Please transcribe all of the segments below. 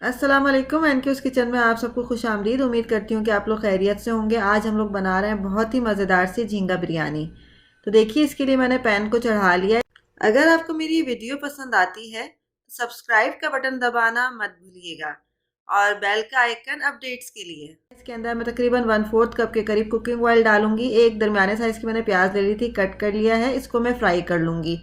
अस्सलाम वालेकुम। एनक्यूज़ किचन में आप सबको खुश आमदीद। उम्मीद करती हूँ कि आप लोग खैरियत से होंगे। आज हम लोग बना रहे हैं बहुत ही मज़ेदार सी झींगा बिरयानी। तो देखिए, इसके लिए मैंने पैन को चढ़ा लिया है। अगर आपको मेरी वीडियो पसंद आती है तो सब्सक्राइब का बटन दबाना मत भूलिएगा और बेल का आइकन अपडेट्स के लिए। इसके अंदर मैं तकरीबन 1/4 कप के करीब कुकिंग ऑयल डालूंगी। एक दरमियाने साइज़ की मैंने प्याज ले ली थी, कट कर लिया है। इसको मैं फ्राई कर लूँगी।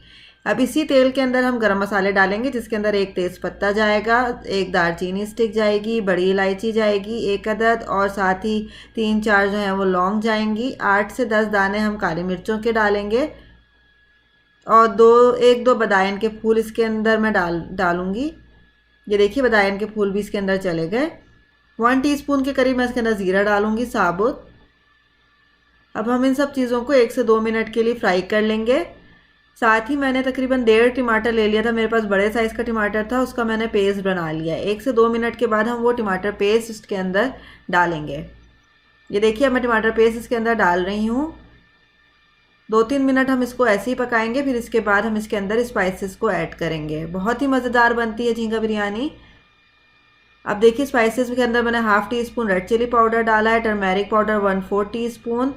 अब इसी तेल के अंदर हम गरम मसाले डालेंगे, जिसके अंदर एक तेज़ पत्ता जाएगा, एक दालचीनी स्टिक जाएगी, बड़ी इलायची जाएगी एक अदद, और साथ ही 3-4 जो हैं वो लौंग जाएंगी। 8 से 10 दाने हम काली मिर्चों के डालेंगे और 1-2 बदायन के फूल इसके अंदर मैं डालूंगी। ये देखिए, बदायन के फूल भी इसके अंदर चले गए। 1 टीस्पून के करीब मैं इसके अंदर ज़ीरा डालूंगी साबुत। अब हम इन सब चीज़ों को 1 से 2 मिनट के लिए फ्राई कर लेंगे। साथ ही मैंने तकरीबन 1.5 टमाटर ले लिया था, मेरे पास बड़े साइज़ का टमाटर था, उसका मैंने पेस्ट बना लिया है। 1 से 2 मिनट के बाद हम वो टमाटर पेस्ट इसके अंदर डालेंगे। ये देखिए, मैं टमाटर पेस्ट इसके अंदर डाल रही हूँ। 2-3 मिनट हम इसको ऐसे ही पकाएंगे, फिर इसके बाद हम इसके अंदर स्पाइसेस को ऐड करेंगे। बहुत ही मज़ेदार बनती है झींगा बिरयानी। अब देखिए, स्पाइसेस के अंदर मैंने half teaspoon red chilli powder डाला है, टर्मेरिक पाउडर 1/4 टीस्पून,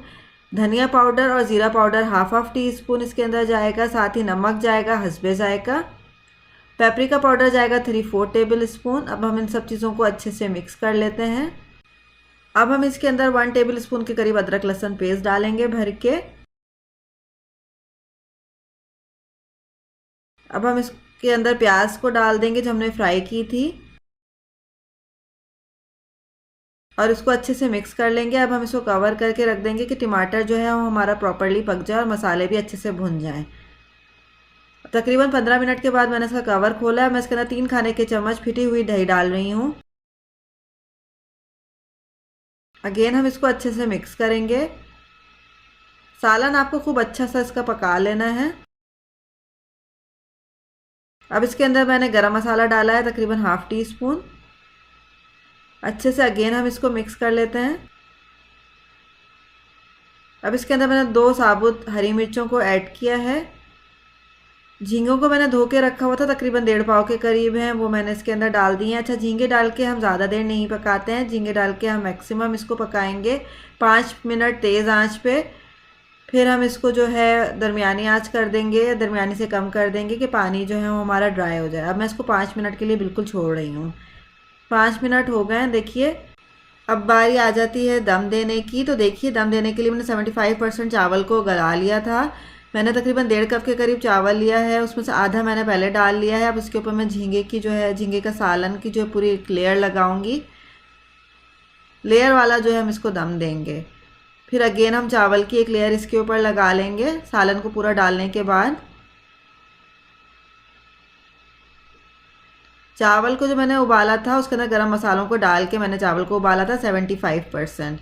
धनिया पाउडर और ज़ीरा पाउडर हाफ़ टीस्पून इसके अंदर जाएगा। साथ ही नमक जाएगा हस्बे जायका। पेपरिका पाउडर जाएगा 3/4 टेबल स्पून। अब हम इन सब चीज़ों को अच्छे से मिक्स कर लेते हैं। अब हम इसके अंदर 1 टेबल स्पून के करीब अदरक लहसुन पेस्ट डालेंगे भर के। अब हम इसके अंदर प्याज को डाल देंगे जो हमने फ्राई की थी, और इसको अच्छे से मिक्स कर लेंगे। अब हम इसको कवर करके रख देंगे कि टमाटर जो है वो हमारा प्रॉपरली पक जाए और मसाले भी अच्छे से भुन जाएं। तकरीबन 15 मिनट के बाद मैंने इसका कवर खोला है। मैं इसके अंदर 3 खाने के चम्मच फिटी हुई दही डाल रही हूँ। अगेन हम इसको अच्छे से मिक्स करेंगे। सालन आपको खूब अच्छा सा इसका पका लेना है। अब इसके अंदर मैंने गरम मसाला डाला है तकरीबन हाफ़ टी स्पून। अच्छे से अगेन हम इसको मिक्स कर लेते हैं। अब इसके अंदर मैंने 2 साबुत हरी मिर्चों को ऐड किया है। झींगों को मैंने धो के रखा हुआ था, तकरीबन 1.5 पाव के करीब हैं, वो मैंने इसके अंदर डाल दिए हैं। अच्छा, झींगे डाल के हम ज़्यादा देर नहीं पकाते हैं। झींगे डाल के हम मैक्सिमम इसको पकाएंगे 5 मिनट तेज़ आंच पे। फिर हम इसको जो है दरमियानी आंच कर देंगे, दरमियानी से कम कर देंगे कि पानी जो है वो हमारा ड्राई हो जाए। अब मैं इसको 5 मिनट के लिए बिल्कुल छोड़ रही हूँ। 5 मिनट हो गए हैं, देखिए। अब बारी आ जाती है दम देने की। तो देखिए, दम देने के लिए मैंने 75% चावल को गला लिया था। मैंने तकरीबन 1.5 कप के करीब चावल लिया है, उसमें से आधा मैंने पहले डाल लिया है। अब उसके ऊपर मैं झींगे की जो है, झींगे का सालन की जो है पूरी एक लेयर लगाऊंगी। लेयर वाला जो है हम इसको दम देंगे। फिर अगेन हम चावल की एक लेयर इसके ऊपर लगा लेंगे सालन को पूरा डालने के बाद। चावल को जो मैंने उबाला था उसके अंदर गरम मसालों को डाल के मैंने चावल को उबाला था 75%।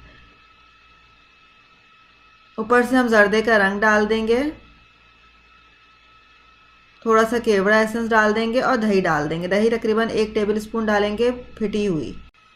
ऊपर से हम जर्दे का रंग डाल देंगे, थोड़ा सा केवड़ा एसेंस डाल देंगे और दही डाल देंगे। दही तकरीबन 1 टेबल स्पून डालेंगे फिटी हुई।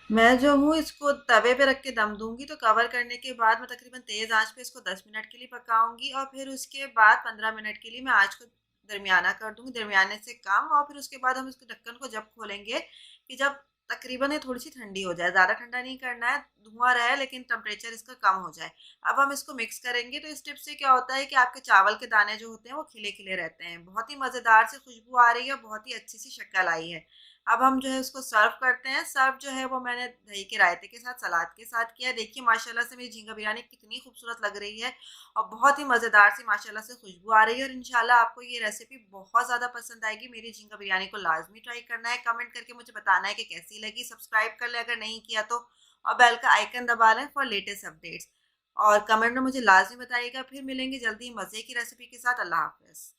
मैं जो हूँ इसको तवे पे रख के दम दूंगी। तो कवर करने के बाद मैं तकरीबन तेज़ आंच पे इसको 10 मिनट के लिए पकाऊंगी, और फिर उसके बाद 15 मिनट के लिए मैं आंच को दरमियाना कर दूंगी, दरमियाने से कम। और फिर उसके बाद हम इसको ढक्कन को जब खोलेंगे कि जब तकरीबन ये थोड़ी सी ठंडी हो जाए, ज़्यादा ठंडा नहीं करना है, धुआं रहे लेकिन टेम्परेचर इसका कम हो जाए। अब हम इसको मिक्स करेंगे। तो इस टिप से क्या होता है कि आपके चावल के दाने जो होते हैं वो खिले खिले रहते हैं। बहुत ही मज़ेदार से खुशबू आ रही है, बहुत ही अच्छी सी शक्ल आई है। अब हम जो है उसको सर्व करते हैं। सर्व जो है वो मैंने दही के रायते के साथ, सलाद के साथ किया है। देखिए, माशाल्लाह से मेरी झींगा बिरयानी कितनी खूबसूरत लग रही है और बहुत ही मज़ेदार सी माशाल्लाह से खुशबू आ रही है। और इंशाल्लाह आपको ये रेसिपी बहुत ज़्यादा पसंद आएगी। मेरी झींगा बिरयानी को लाजमी ट्राई करना है, कमेंट करके मुझे बताना है कि कैसी लगी। सब्सक्राइब कर ले अगर नहीं किया तो, और बेल का आइकन दबा लें फॉर लेटेस्ट अपडेट्स। और कमेंट में मुझे लाजमी बताइएगा। फिर मिलेंगे जल्दी मज़े की रेसिपी के साथ। अल्लाह हाफ़िज़।